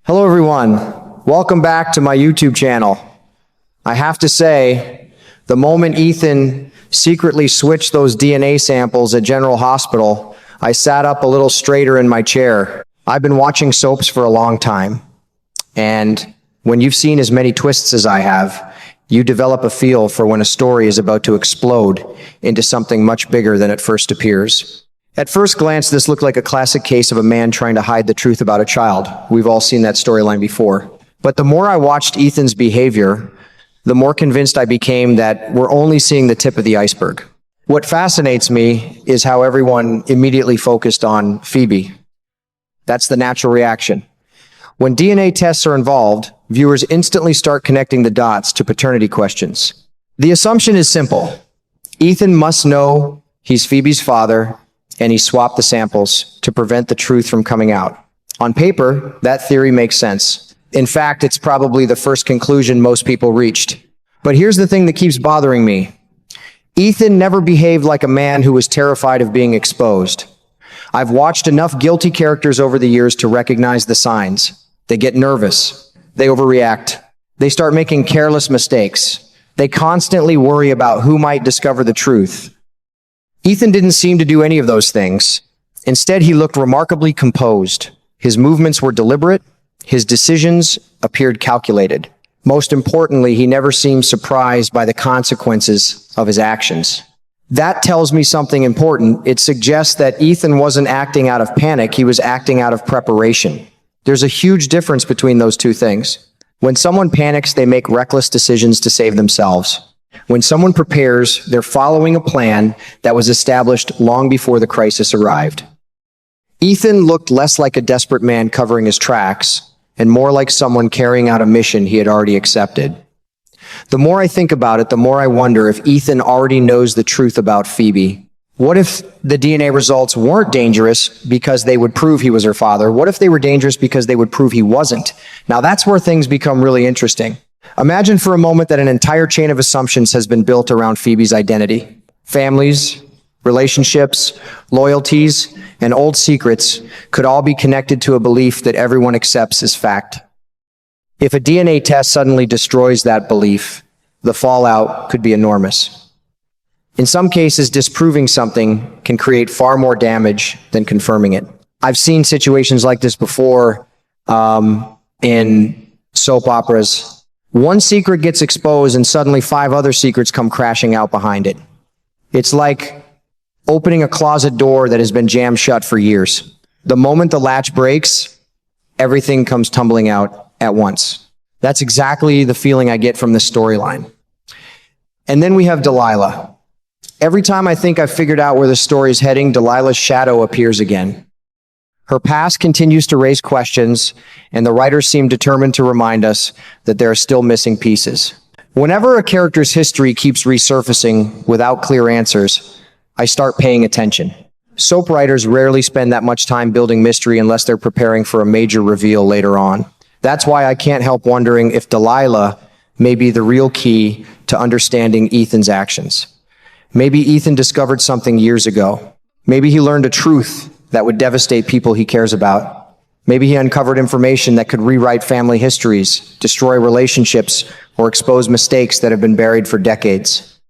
Hello everyone, welcome back to my YouTube channel. I have to say, the moment Ethan secretly switched those DNA samples at General Hospital, I sat up a little straighter in my chair. I've been watching soaps for a long time, and when you've seen as many twists as I have, you develop a feel for when a story is about to explode into something much bigger than it first appears. At first glance, this looked like a classic case of a man trying to hide the truth about a child. We've all seen that storyline before. But the more I watched Ethan's behavior, the more convinced I became that we're only seeing the tip of the iceberg. What fascinates me is how everyone immediately focused on Phoebe. That's the natural reaction. When DNA tests are involved, viewers instantly start connecting the dots to paternity questions. The assumption is simple. Ethan must know he's Phoebe's father, and he swapped the samples to prevent the truth from coming out. On paper, that theory makes sense. In fact, it's probably the first conclusion most people reached. But here's the thing that keeps bothering me. Ethan never behaved like a man who was terrified of being exposed. I've watched enough guilty characters over the years to recognize the signs. They get nervous. They overreact. They start making careless mistakes. They constantly worry about who might discover the truth. Ethan didn't seem to do any of those things. Instead, he looked remarkably composed. His movements were deliberate. His decisions appeared calculated. Most importantly, he never seemed surprised by the consequences of his actions. That tells me something important. It suggests that Ethan wasn't acting out of panic. He was acting out of preparation. There's a huge difference between those two things. When someone panics, they make reckless decisions to save themselves. When someone prepares, they're following a plan that was established long before the crisis arrived. Ethan looked less like a desperate man covering his tracks and more like someone carrying out a mission he had already accepted. The more I think about it, the more I wonder if Ethan already knows the truth about Phoebe. What if the DNA results weren't dangerous because they would prove he was her father? What if they were dangerous because they would prove he wasn't? Now that's where things become really interesting. Imagine for a moment that an entire chain of assumptions has been built around Phoebe's identity. Families, relationships, loyalties, and old secrets could all be connected to a belief that everyone accepts as fact. If a DNA test suddenly destroys that belief, the fallout could be enormous. In some cases, disproving something can create far more damage than confirming it. I've seen situations like this before in soap operas. One secret gets exposed and suddenly 5 other secrets come crashing out behind it. It's like opening a closet door that has been jammed shut for years. The moment the latch breaks, everything comes tumbling out at once. That's exactly the feeling I get from this storyline. And then we have Delilah. Every time I think I've figured out where the story is heading, Delilah's shadow appears again. Her past continues to raise questions, and the writers seem determined to remind us that there are still missing pieces. Whenever a character's history keeps resurfacing without clear answers, I start paying attention. Soap writers rarely spend that much time building mystery unless they're preparing for a major reveal later on. That's why I can't help wondering if Delilah may be the real key to understanding Ethan's actions. Maybe Ethan discovered something years ago. Maybe he learned a truth that would devastate people he cares about. Maybe he uncovered information that could rewrite family histories, destroy relationships, or expose mistakes that have been buried for decades.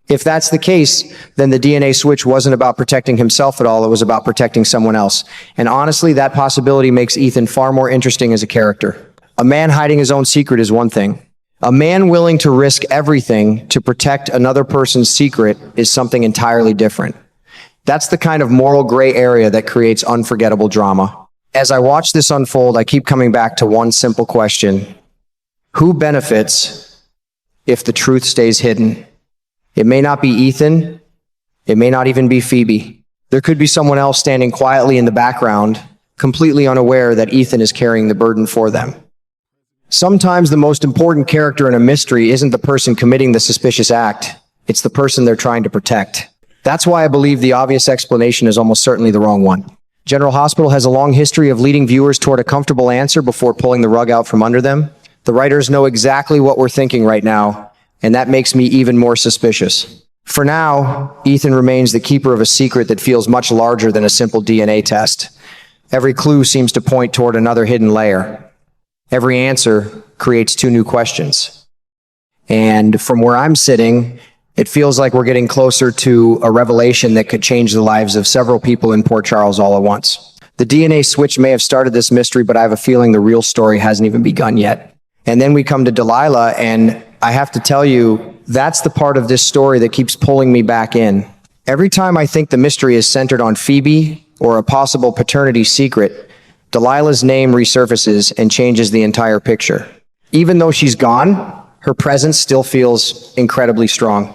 If that's the case, then the DNA switch wasn't about protecting himself at all, it was about protecting someone else. And honestly, that possibility makes Ethan far more interesting as a character. A man hiding his own secret is one thing. A man willing to risk everything to protect another person's secret is something entirely different. That's the kind of moral gray area that creates unforgettable drama. As I watch this unfold, I keep coming back to one simple question. Who benefits if the truth stays hidden? It may not be Ethan. It may not even be Phoebe. There could be someone else standing quietly in the background, completely unaware that Ethan is carrying the burden for them. Sometimes the most important character in a mystery isn't the person committing the suspicious act. It's the person they're trying to protect. That's why I believe the obvious explanation is almost certainly the wrong one. General Hospital has a long history of leading viewers toward a comfortable answer before pulling the rug out from under them. The writers know exactly what we're thinking right now, and that makes me even more suspicious. For now, Ethan remains the keeper of a secret that feels much larger than a simple DNA test. Every clue seems to point toward another hidden layer. Every answer creates two new questions. And from where I'm sitting, it feels like we're getting closer to a revelation that could change the lives of several people in Port Charles all at once. The DNA switch may have started this mystery, but I have a feeling the real story hasn't even begun yet. And then we come to Delilah, and I have to tell you, that's the part of this story that keeps pulling me back in. Every time I think the mystery is centered on Phoebe or a possible paternity secret, Delilah's name resurfaces and changes the entire picture. Even though she's gone, her presence still feels incredibly strong.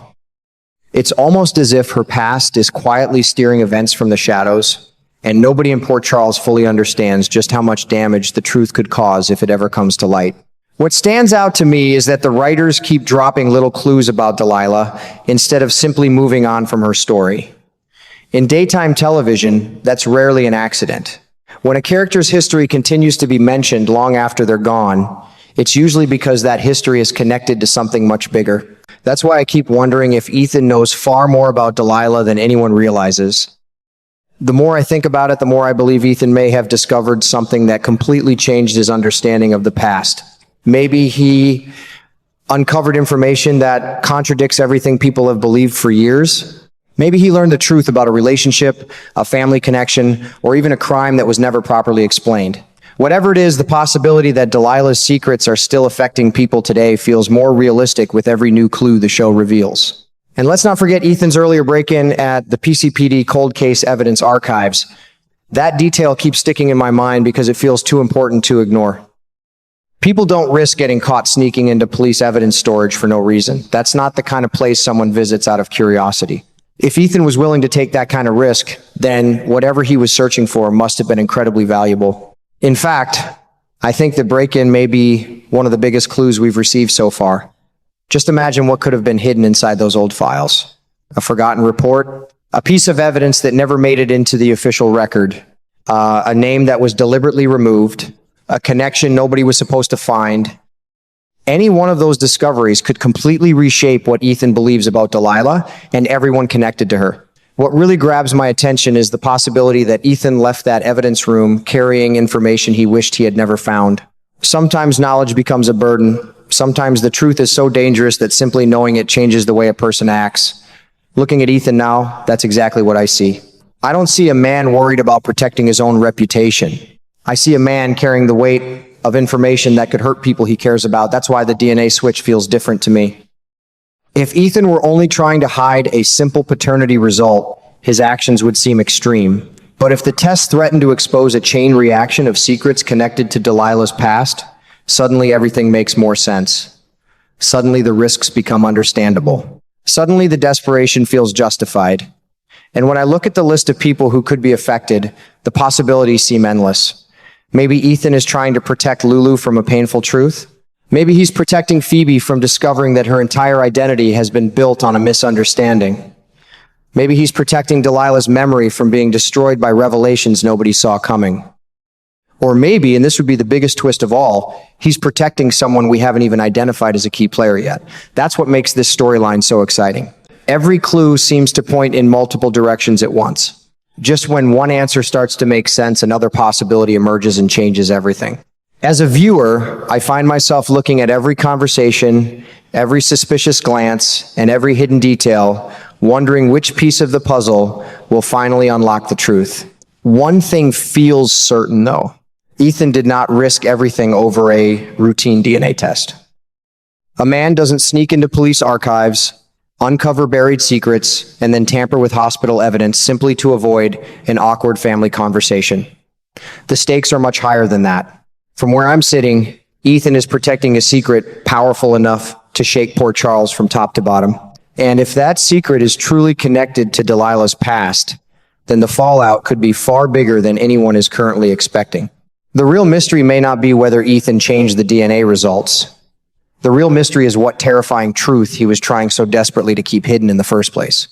It's almost as if her past is quietly steering events from the shadows, and nobody in Port Charles fully understands just how much damage the truth could cause if it ever comes to light. What stands out to me is that the writers keep dropping little clues about Delilah instead of simply moving on from her story. In daytime television, that's rarely an accident. When a character's history continues to be mentioned long after they're gone, it's usually because that history is connected to something much bigger. That's why I keep wondering if Ethan knows far more about Delilah than anyone realizes. The more I think about it, the more I believe Ethan may have discovered something that completely changed his understanding of the past. Maybe he uncovered information that contradicts everything people have believed for years. Maybe he learned the truth about a relationship, a family connection, or even a crime that was never properly explained. Whatever it is, the possibility that Delilah's secrets are still affecting people today feels more realistic with every new clue the show reveals. And let's not forget Ethan's earlier break-in at the PCPD Cold Case Evidence Archives. That detail keeps sticking in my mind because it feels too important to ignore. People don't risk getting caught sneaking into police evidence storage for no reason. That's not the kind of place someone visits out of curiosity. If Ethan was willing to take that kind of risk, then whatever he was searching for must have been incredibly valuable. In fact, I think the break-in may be one of the biggest clues we've received so far. Just imagine what could have been hidden inside those old files. A forgotten report, a piece of evidence that never made it into the official record, a name that was deliberately removed, a connection nobody was supposed to find. Any one of those discoveries could completely reshape what Ethan believes about Delilah and everyone connected to her. What really grabs my attention is the possibility that Ethan left that evidence room carrying information he wished he had never found. Sometimes knowledge becomes a burden. Sometimes the truth is so dangerous that simply knowing it changes the way a person acts. Looking at Ethan now, that's exactly what I see. I don't see a man worried about protecting his own reputation. I see a man carrying the weight of information that could hurt people he cares about. That's why the DNA switch feels different to me. If Ethan were only trying to hide a simple paternity result, his actions would seem extreme. But if the test threatened to expose a chain reaction of secrets connected to Delilah's past, suddenly everything makes more sense. Suddenly the risks become understandable. Suddenly the desperation feels justified. And when I look at the list of people who could be affected, the possibilities seem endless. Maybe Ethan is trying to protect Lulu from a painful truth. Maybe he's protecting Phoebe from discovering that her entire identity has been built on a misunderstanding. Maybe he's protecting Delilah's memory from being destroyed by revelations nobody saw coming. Or maybe, and this would be the biggest twist of all, he's protecting someone we haven't even identified as a key player yet. That's what makes this storyline so exciting. Every clue seems to point in multiple directions at once. Just when one answer starts to make sense, another possibility emerges and changes everything. As a viewer, I find myself looking at every conversation, every suspicious glance, and every hidden detail, wondering which piece of the puzzle will finally unlock the truth. One thing feels certain, though. Ethan did not risk everything over a routine DNA test. A man doesn't sneak into police archives, uncover buried secrets, and then tamper with hospital evidence simply to avoid an awkward family conversation. The stakes are much higher than that. From where I'm sitting, Ethan is protecting a secret powerful enough to shake Port Charles from top to bottom. And if that secret is truly connected to Delilah's past, then the fallout could be far bigger than anyone is currently expecting. The real mystery may not be whether Ethan changed the DNA results. The real mystery is what terrifying truth he was trying so desperately to keep hidden in the first place.